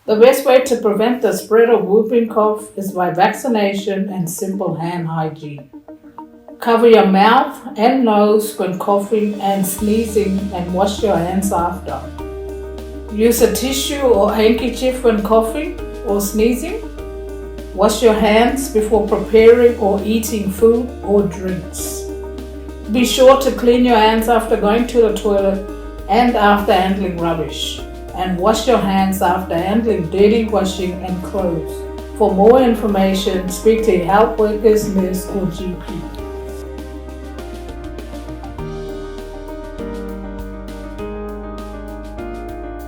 The best way to prevent the spread of whooping cough is by vaccination and simple hand hygiene. Cover your mouth and nose when coughing and sneezing and wash your hands after. Use a tissue or handkerchief when coughing or sneezing. Wash your hands before preparing or eating food or drinks. Be sure to clean your hands after going to the toilet and after handling rubbish. And wash your hands after handling dirty washing and clothes. For more information, speak to a health workers, nurse, or GP.